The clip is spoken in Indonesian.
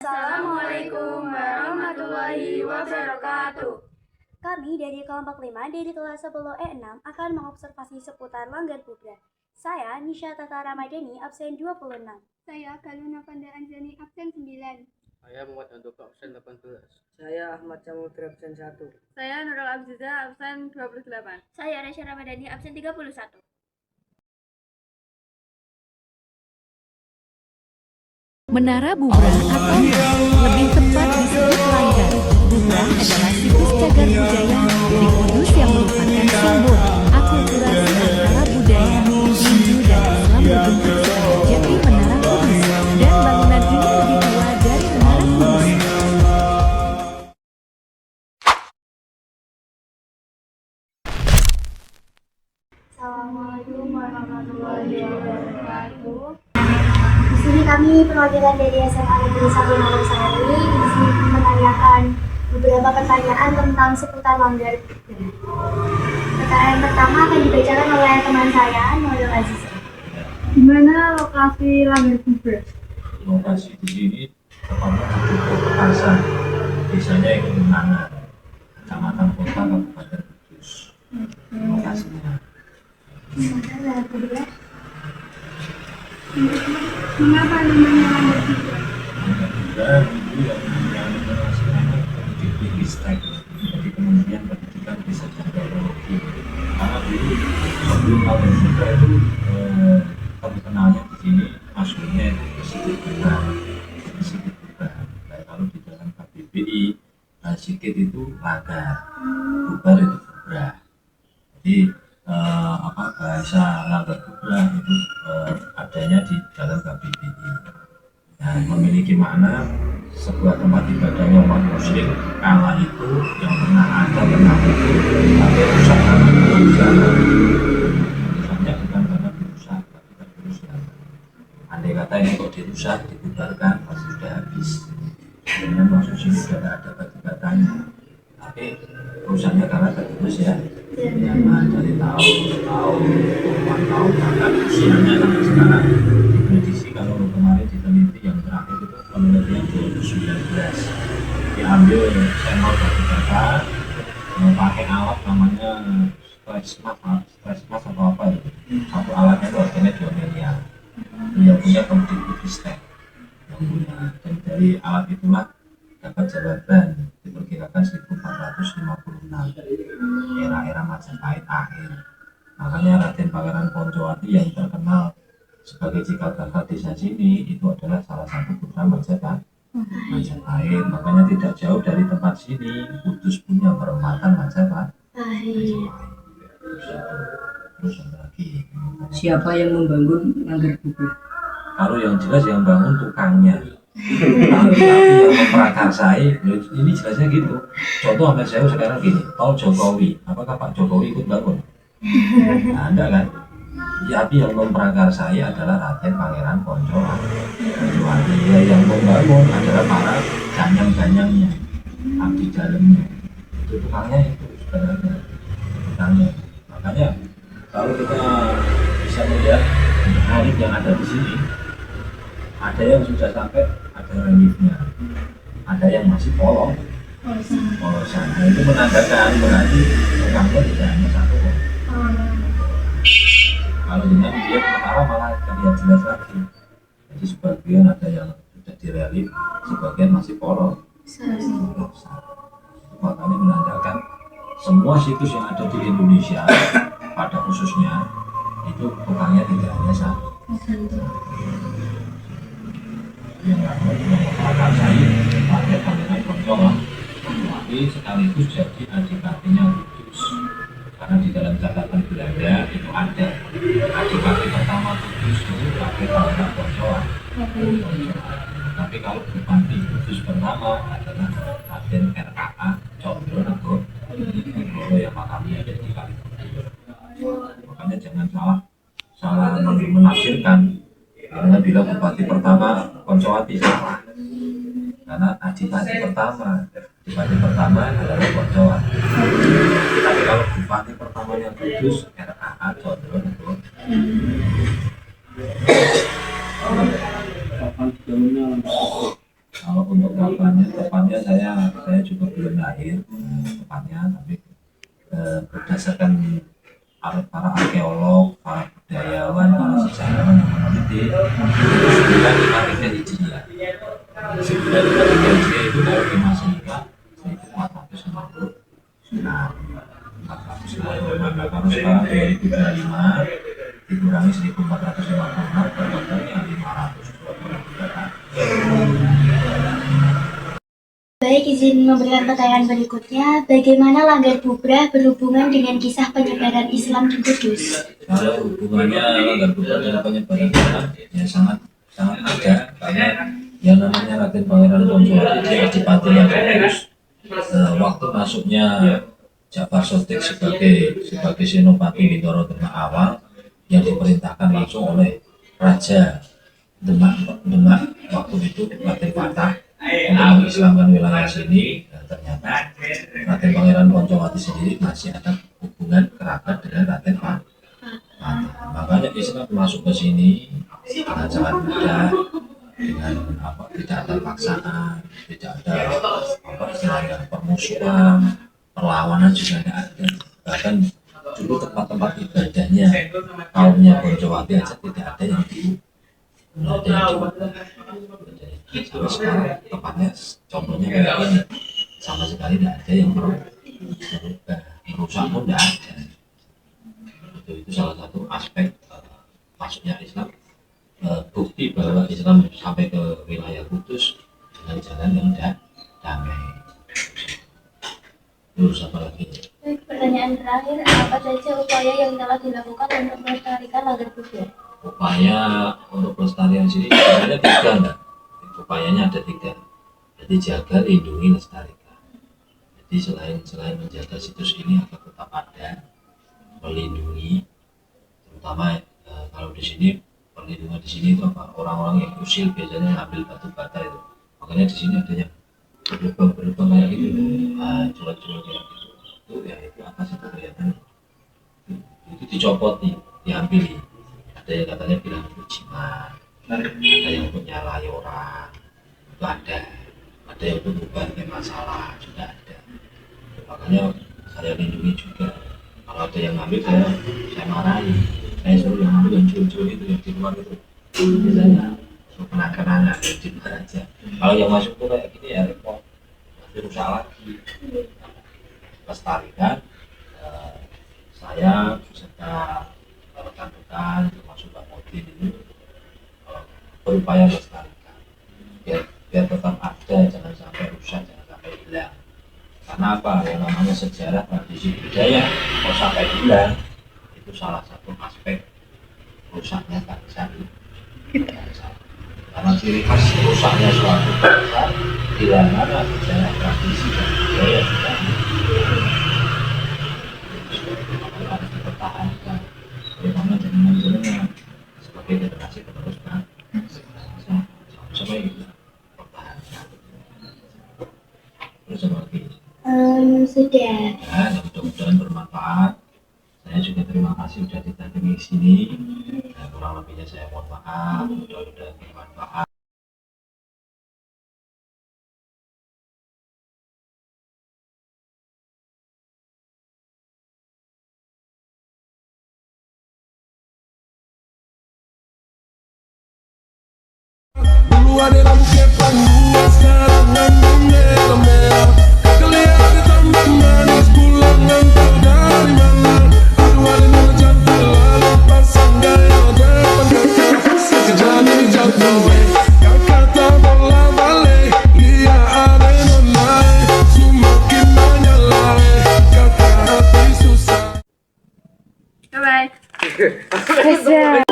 Assalamualaikum warahmatullahi wabarakatuh. Kami dari kelompok 5 dari kelas 10 E6 akan mengobservasi seputar Langgar Bubrah. Saya Nisha Tata Ramadhani, absen 26. Saya Galuna Panda Anjani, absen 9. Saya Muhammad Handoko, absen 18. Saya Ahmad Samudra, absen 1. Saya Nurul Abziza, absen 28. Saya Rasya Ramadhani, absen 31. Menara Bubrah atau lebih tepat disebut Langgar. Bubrah adalah situs cagar budaya dari Kudus yang merupakan simbol akulturasi antara budaya Hindu dan Islam berbentuk seperti Menara Kudus, dan bangunan ini lebih tua dari Menara Kudus. Assalamualaikum warahmatullahi wabarakatuh. Di sini kami perwakilan dari SMA Negeri 1 Sari. Di sini menanyakan beberapa pertanyaan tentang seputar Langgar Bubrah. Pertanyaan pertama akan dibacakan oleh teman saya, Nurul Aziz. Di mana lokasi Langgar Bubrah? Lokasi di sini tepatnya di Pekasan, desanya itu Menangan, Kecamatan Kota, Kabupaten Kudus. Lokasinya. Langgar Bubrah. Mengapa namanya Langgar Bubrah? Langgar Bubrah itu yang internasionalnya Dikbudristek, jadi Kementerian Pendidikan Desa dan Teknologi. Karena dulu sebelum Langgar Bubrah itu terkenalnya di sini masuknya ke Sikit Bubrah. Sikit Bubrah. Kayak kalau di dalam KBBI, Sikit itu Langgar, Bubrah itu Bubrah. Jadi bahasa Langgar Bubrah itu adanya di dalam KBBI. Nah, memiliki makna sebuah tempat ibadahnya umat muslim kala itu yang pernah ada itu tapi rusak karena kerusakan. Rusaknya bukan karena dirusak, tapi kerusakan. Andai kata ini kok dirusak, dibubarkan, pasti sudah habis. Dengan maksud sini sudah ada batu-batanya. Tapi rusaknya karena tergerus ya. Dari tahun, puluhan tahun, bahkan usianya sampai sekarang diprediksi kalau kemarin diteliti yang terakhir itu penelitian 2019 diambil sampel batu bata pakai alat namanya stress mask atau apa itu. Satu alatnya itu harganya 2 miliar. Yang punya Kemdikbudristek yang punya, dan dari alat itulah dapat jawaban diperkirakan 1456 era Majapahit akhir. Makanya Raden Pangeran Poncowati yang terkenal sebagai cikal bakal desa sini itu adalah salah satu putra Majapahit. Makanya tidak jauh dari tempat sini Kudus punya perempatan Majapahit. Terus lagi. Siapa yang membangun Langgar Bubrah? Kalau yang jelas yang bangun tukangnya. Tapi yang memprakarsai, ini jelasnya gitu. Contoh sampai saya sekarang gini, tol Jokowi, apakah Pak Jokowi ikut bangun? Nah, Anda kan? Ya, tapi yang memprakarsai adalah Raden Pangeran Poncowati. Yang membangun adalah para ganyang-ganyangnya, abdi dalamnya. Itu tukangnya itu sebenarnya, tukangnya. Makanya kalau kita bisa melihat hari yang ada di sini, ada yang sudah sampai ada reliefnya, ada yang masih polosan. Nah, itu menandakan berarti tukangnya tidak hanya satu. Kalau dengan dia menara malah terlihat jelas lagi. Jadi sebagian ada yang sudah direlief, sebagian masih polosan. Makanya menandakan semua situs yang ada di Indonesia pada khususnya itu tukangnya tidak hanya satu. Yang memprakarsai Raden Pangeran Poncowati sekaligus jadi adipatinya Kudus. Karena di dalam catatan Belanda itu ada adipati pertama Kudus itu Raden Pangeran Poncowati. Tapi kalau Bupati Kudus pertama adalah Raden RKA Condronegoro yang makamnya ada di Kalimantan. Makanya jangan salah menafsirkan. Karena bila Bupati pertama Poncowati salah, karena adipati pertama adalah Poncowati. Tapi kalau Bupati pertamanya Kudus, RKA Condronegoro. Kalau untuk tepatnya saya juga belum lahir tepatnya, tapi berdasarkan para arkeolog, para budayawan, para sejarawan yang meneliti 953 Hijriah. 953 Hijriah itu dari Masehi 1450. Nah, 450. Maka kalau sekarang 2025 dikurangi 1456 berarti 523. Baik, izin memberikan pertanyaan berikutnya. Bagaimana Langgar Bubrah berhubungan dengan kisah penyebaran Islam di Kudus? Kalau hubungannya Langgar Bubrah dengan penyebaran Islam ya sangat ada, karena yang namanya Raden Pangeran Poncowati di Adipati yang Kudus, waktu masuknya Ja'far Shadiq sebagai senopati Bintoro Demak awal yang diperintahkan langsung oleh Raja Demak waktu itu Raden Fatah untuk mengislamkan wilayah sini. Dan ternyata Raden Pangeran Poncowati sendiri masih ada hubungan kerabat dengan Raden Fatah. Makanya Islam masuk ke sini dengan sangat mudah, dengan tidak ada paksaan, tidak ada istilahnya permusuhan, perlawanan juga tidak ada. Bahkan dulu tempat-tempat ibadahnya kaumnya Poncowati aja tidak ada yang sampai sekarang, tepatnya contohnya kayak ini, sama sekali tidak ada yang merusak pun tidak ada. Itu salah satu aspek masuknya Islam, bukti bahwa Islam sampai ke wilayah Kudus dengan jalan yang damai. Terus apa lagi? Pertanyaan terakhir, apa saja upaya yang telah dilakukan untuk melestarikan Langgar Bubrah? Upaya untuk pelestarian sini sebenarnya tiga, enggak? Upayanya ada tiga. Jadi jaga, lindungi, lestarikan. Jadi selain menjaga situs ini agar tetap ada, melindungi, terutama kalau di sini perlindungan di sini itu apa? Orang-orang yang usil biasanya ngambil batu bata itu. Makanya di sini ada yang berlubang kayak gitu, culat-culat kayak gitu. Itu ya itu atas itu kelihatan. Itu dicopot nih, diambil. Ada yang katanya bilang itu jimat, ada yang untuk nyalai orang, itu ada yang untuk bukan masalah juga ada. Makanya saya lindungi juga. Kalau ada yang ngambil saya marahi, saya suruh yang ngambil yang cucu itu yang di luar itu biasanya kenang-kenangan di luar aja. Kalau yang masuk tuh kayak gini ya repot, masih rusak lagi. Lestarikan, saya beserta rekan-rekan termasuk Pak Modin ini berupaya melestarikan biar tetap ada, jangan sampai rusak, jangan sampai hilang. Karena apa? Yang namanya sejarah, tradisi, budaya kalau sampai hilang itu salah satu aspek rusaknya bangsa kita. Karena ciri khas rusaknya suatu bangsa hilangnya sejarah, tradisi, dan budaya kita harus dipertahankan. Bagaimana dengan sebagai generasi penerus sampai kita pertahankan. Terus apa lagi? Sudah. Ya, mudah-mudahan bermanfaat. Saya juga terima kasih sudah didatangi sini. Kurang lebihnya saya mohon maaf. Mudah-mudahan bermanfaat. Dulu ada lampu kepang, sekarang lampu merah-merah. Kelihatan tambah manis, pulang ngantuk dari mana? Aduh ada nuna cantik, lalu pasang gaya depan kakak. Sekejap ini jatuh, kakak tak bola balik. Dia ada nona, semakin menyala. Kakak hati susah. Bye bye. Bisa.